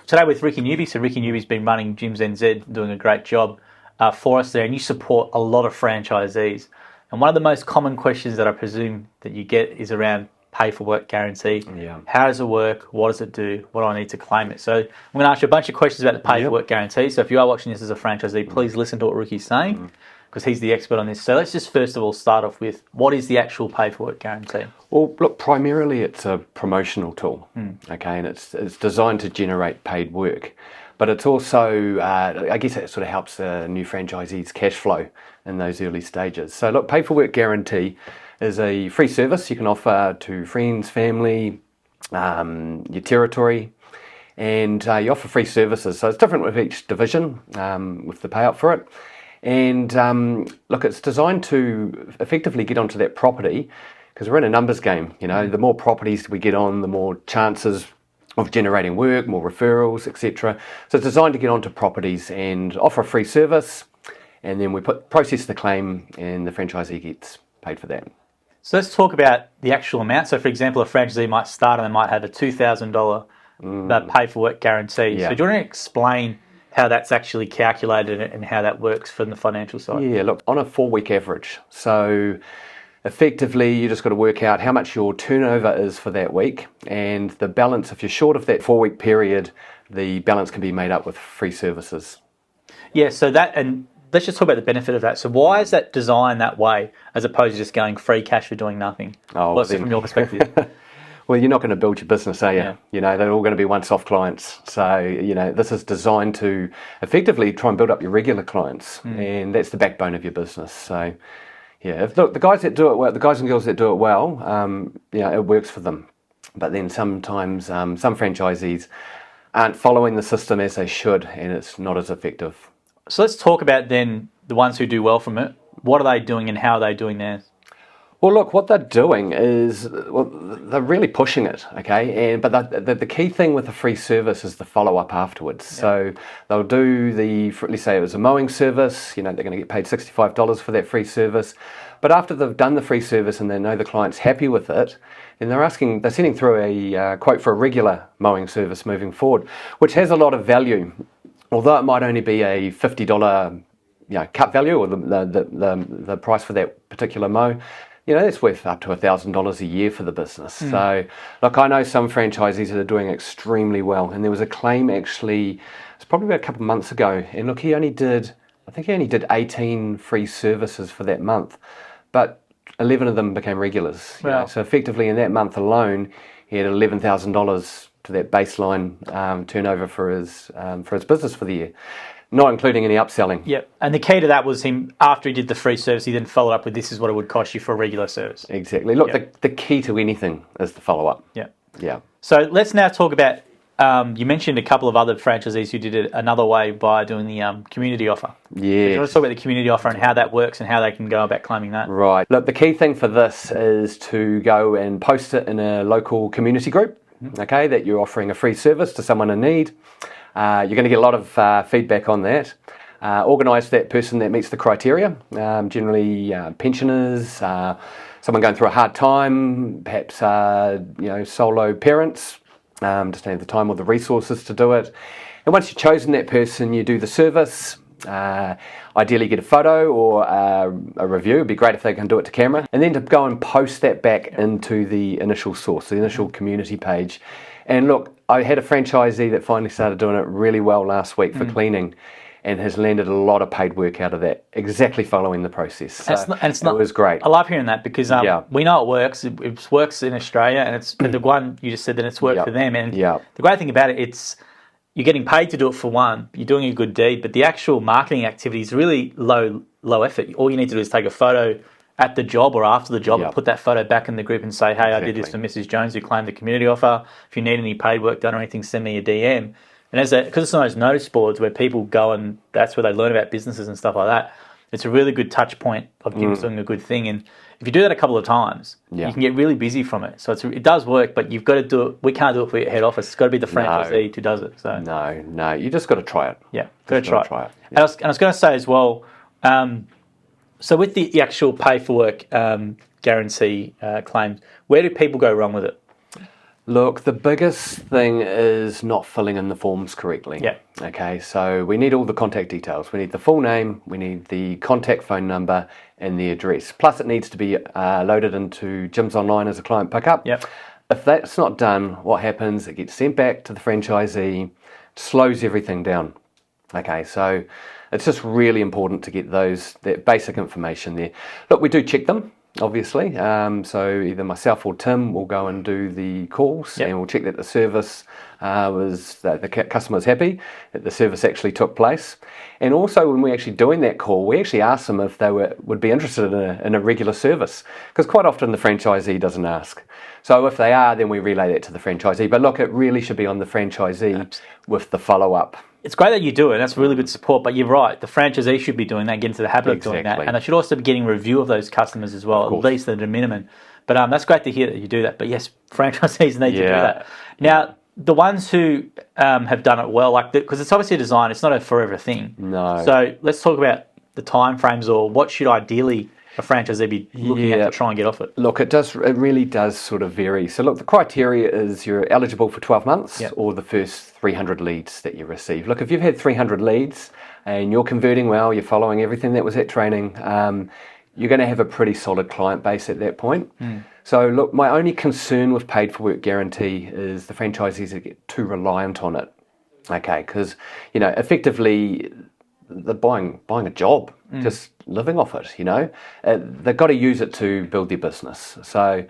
today with Ricky Newby. So Ricky Newby's been running Gyms NZ, doing a great job for us there, and you support a lot of franchisees. And one of the most common questions that I presume that you get is around pay for work guarantee. Yeah. How does it work? What does it do? What do I need to claim it? So I'm going to ask you a bunch of questions about the pay for work guarantee. So if you are watching this as a franchisee, please listen to what Ricky's saying because he's the expert on this. So let's just first of all start off with what is the actual pay for work guarantee? Well, look, primarily it's a promotional tool, okay, and it's designed to generate paid work. But it's also, I guess it sort of helps new franchisees cash flow in those early stages. So look, pay for work guarantee is a free service you can offer to friends, family, your territory, and you offer free services. So it's different with each division with the payout for it. And look, it's designed to effectively get onto that property because we're in a numbers game. You know, the more properties we get on, the more chances of generating work, more referrals, etc. So it's designed to get onto properties and offer a free service, and then we process the claim, and the franchisee gets paid for that. So let's talk about the actual amount. So, for example, a franchisee might start and they might have a $2,000 pay for work guarantee. Yeah. So do you want to explain how that's actually calculated and how that works from the financial side? Yeah, look, on a 4-week average. So effectively, you just got to work out how much your turnover is for that week, and the balance, if you're short of that 4-week period, the balance can be made up with free services. Yeah, so that, and let's just talk about the benefit of that. So why is that designed that way as opposed to just going free cash for doing nothing? What's it from your perspective? Well, you're not going to build your business, are you? Yeah. You know, they're all going to be one-off clients. So, you know, this is designed to effectively try and build up your regular clients, and that's the backbone of your business. So, yeah, look, the guys that do it well, the guys and girls that do it well, you know, it works for them. But then sometimes some franchisees aren't following the system as they should, and it's not as effective. So let's talk about then the ones who do well from it. What are they doing and how are they doing theirs? Well, look, what they're doing is, well, they're really pushing it, okay? But the key thing with the free service is the follow-up afterwards. Yeah. So they'll do let's say it was a mowing service, you know, they're going to get paid $65 for that free service. But after they've done the free service and they know the client's happy with it, then they're sending through a quote for a regular mowing service moving forward, which has a lot of value. Although it might only be a $50 cut value or the price for that particular mow, you know, it's worth up to $1,000 a year for the business. So, look, I know some franchisees that are doing extremely well, and there was a claim actually, it's probably about a couple of months ago, and look, I think he only did 18 free services for that month, but 11 of them became regulars. Wow. You know? So effectively in that month alone, he had $11,000 to that baseline turnover for his business for the year, not including any upselling. Yep. And the key to that was him, after he did the free service, he then followed up with this is what it would cost you for a regular service. Exactly. Look, the key to anything is the follow-up. Yeah. Yeah. So let's now talk about, you mentioned a couple of other franchisees who did it another way by doing the community offer. Yeah. Do you want to talk about the community offer and how that works and how they can go about claiming that? Right. Look, the key thing for this is to go and post it in a local community group, okay, that you're offering a free service to someone in need. You're going to get a lot of feedback on that. Organise that person that meets the criteria, generally pensioners, someone going through a hard time, perhaps solo parents, just don't have the time or the resources to do it. And once you've chosen that person, you do the service. Ideally get a photo or a review. It'd be great if they can do it to camera, and then to go and post that back into the initial source, the initial community page. And look, I had a franchisee that finally started doing it really well last week for cleaning, and has landed a lot of paid work out of that, exactly following the process. So it was great. I love hearing that because we know it works. It works in Australia, and it's the one you just said that it's worked for them. And the great thing about it, you're getting paid to do it for one. You're doing a good deed, but the actual marketing activity is really low effort. All you need to do is take a photo at the job or after the job and put that photo back in the group and say, hey, I did this for Mrs. Jones who claimed the community offer. If you need any paid work done or anything, send me a DM. And because it's on those notice boards where people go and that's where they learn about businesses and stuff like that, it's a really good touch point of doing a good thing. And if you do that a couple of times, you can get really busy from it. So it does work, but you've got to do it. We can't do it for your head office. It's got to be the franchisee who does it. So No, you just got to try it. Yeah, got to try it. Yeah. And I was going to say as well, so with the actual pay for work guarantee claims, where do people go wrong with it? Look, the biggest thing is not filling in the forms correctly. Yeah. Okay, so we need all the contact details. We need the full name, we need the contact phone number, and the address. Plus, it needs to be loaded into Gyms Online as a client pickup. Yep. If that's not done, what happens? It gets sent back to the franchisee, slows everything down. Okay, so it's just really important to get that basic information there. Look, we do check them, obviously. So either myself or Tim will go and do the calls, and we'll check that the service that the customer was happy, that the service actually took place. And also, when we're actually doing that call, we actually ask them if they would be interested in a regular service, because quite often the franchisee doesn't ask. So if they are, then we relay that to the franchisee. But look, it really should be on the franchisee with the follow-up. It's great that you do it. That's really good support. But you're right. The franchisee should be doing that, get into the habit of doing that. And they should also be getting review of those customers as well, at least at a minimum. But that's great to hear that you do that. But yes, franchisees need to do that. Now, the ones who have done it well, because it's obviously a design, it's not a forever thing. No. So let's talk about the time frames, or what should ideally a franchisee be looking at to try and get off it? Look, it really does sort of vary. So look, the criteria is you're eligible for 12 months or the first 300 leads that you receive. Look, if you've had 300 leads and you're converting well, you're following everything that was at training, you're going to have a pretty solid client base at that point. So look, my only concern with paid for work guarantee is the franchisees that get too reliant on it. Okay, because, effectively they're buying a job, just living off it, they've got to use it to build their business. So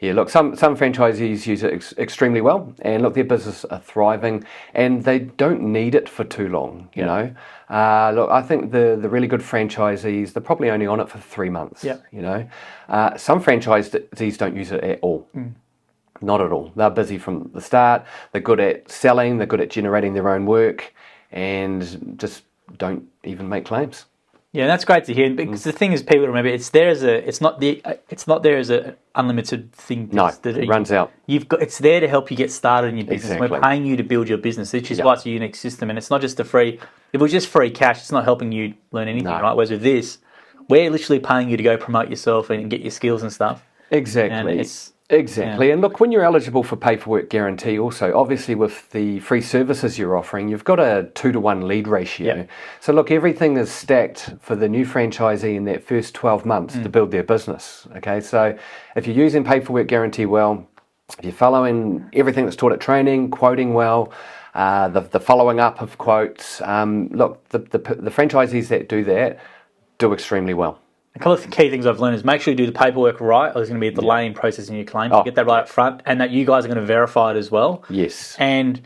look, some franchisees use it extremely well, and look, their business are thriving and they don't need it for too long, you know. Look, I think the really good franchisees, they're probably only on it for 3 months, some franchisees don't use it at all. Not at all. They're busy from the start, they're good at selling, they're good at generating their own work, and just don't even make claims. Yeah, that's great to hear. Because the thing is, people remember it's not there as an unlimited thing. No, it runs out. It's there to help you get started in your business. Exactly. We're paying you to build your business, which is why it's a unique system, and it's not just if it was just free cash, it's not helping you learn anything, right? Whereas with this, we're literally paying you to go promote yourself and get your skills and stuff. Exactly. Exactly. And look, when you're eligible for pay for work guarantee also, obviously with the free services you're offering, you've got a 2-to-1 lead ratio. So look, everything is stacked for the new franchisee in that first 12 months to build their business. Okay, so if you're using pay for work guarantee well, if you're following everything that's taught at training, quoting well, the following up of quotes, look, the franchisees that do that do extremely well. A couple of key things I've learned is make sure you do the paperwork right, or there's going to be a delay in processing your claim. So get that right up front, and that you guys are going to verify it as well. Yes. And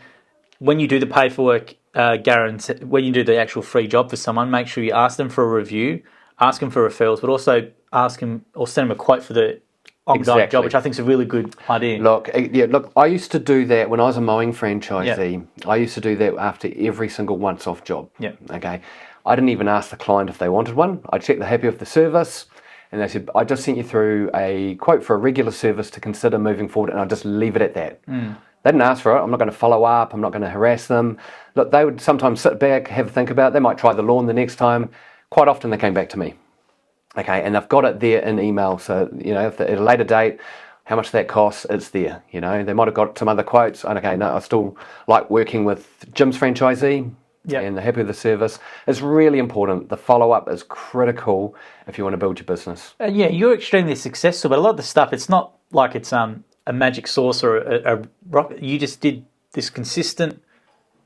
when you do the paperwork guarantee, when you do the actual free job for someone, make sure you ask them for a review, ask them for referrals, but also ask them or send them a quote for the ongoing job, which I think is a really good idea. Look, I used to do that when I was a mowing franchisee. I used to do that after every single once-off job. Okay. I didn't even ask the client if they wanted one. I checked they're happy with the service, and they said, I just sent you through a quote for a regular service to consider moving forward, and I'll just leave it at that. They didn't ask for it. I'm not going to follow up. I'm not going to harass them. Look, they would sometimes sit back, have a think about it. They might try the lawn the next time. Quite often they came back to me. Okay, and they've got it there in email. So, if at a later date, how much that costs, it's there. They might have got some other quotes. Okay, no, I still like working with Jim's franchisee. And they're happy with the service. It's really important. The follow-up is critical if you want to build your business. You're extremely successful, but a lot of the stuff, it's not like it's a magic sauce or a rocket. You just did this consistent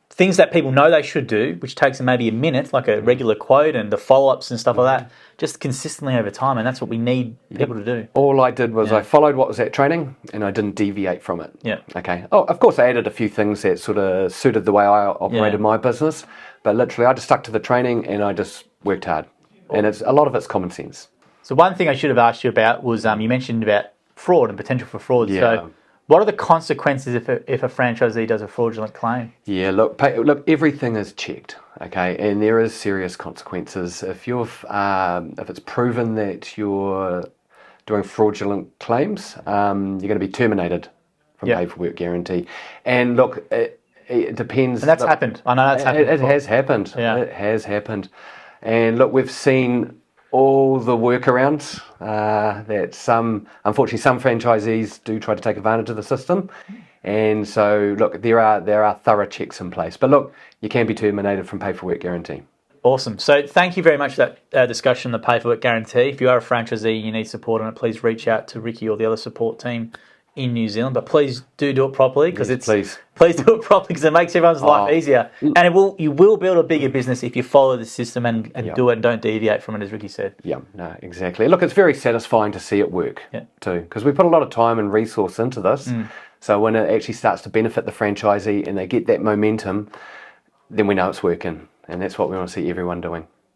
things that people know they should do, which takes them maybe a minute, like a regular quote and the follow-ups and stuff like that, just consistently over time, and that's what we need people to do. All I did was I followed what was at training, and I didn't deviate from it. Okay. Oh, of course, I added a few things that sort of suited the way I operated my business, but literally I just stuck to the training, and I just worked hard. And a lot of it's common sense. So one thing I should have asked you about was you mentioned about fraud and potential for fraud. So what are the consequences if a franchisee does a fraudulent claim? Look, everything is checked, okay, and there is serious consequences. If it's proven that you're doing fraudulent claims, you're going to be terminated from pay for work guarantee. And look, it depends. And that's happened. I know that's happened. It has happened. Yeah. It has happened. And look, we've seen all the workarounds that unfortunately some franchisees do try to take advantage of the system, And so, look, there are thorough checks in place. But look, you can be terminated from pay for work guarantee. Awesome. So thank you very much for that discussion on the pay for work guarantee. If you are a franchisee and you need support on it, please reach out to Ricky or the other support team in New Zealand. But please do it properly, because please do it properly, because it makes everyone's life easier. And you will build a bigger business if you follow the system and do it and don't deviate from it, as Ricky said. Yeah, no, exactly. Look, it's very satisfying to see it work too, because we put a lot of time and resource into this. So when it actually starts to benefit the franchisee and they get that momentum, then we know it's working. And that's what we want to see everyone doing.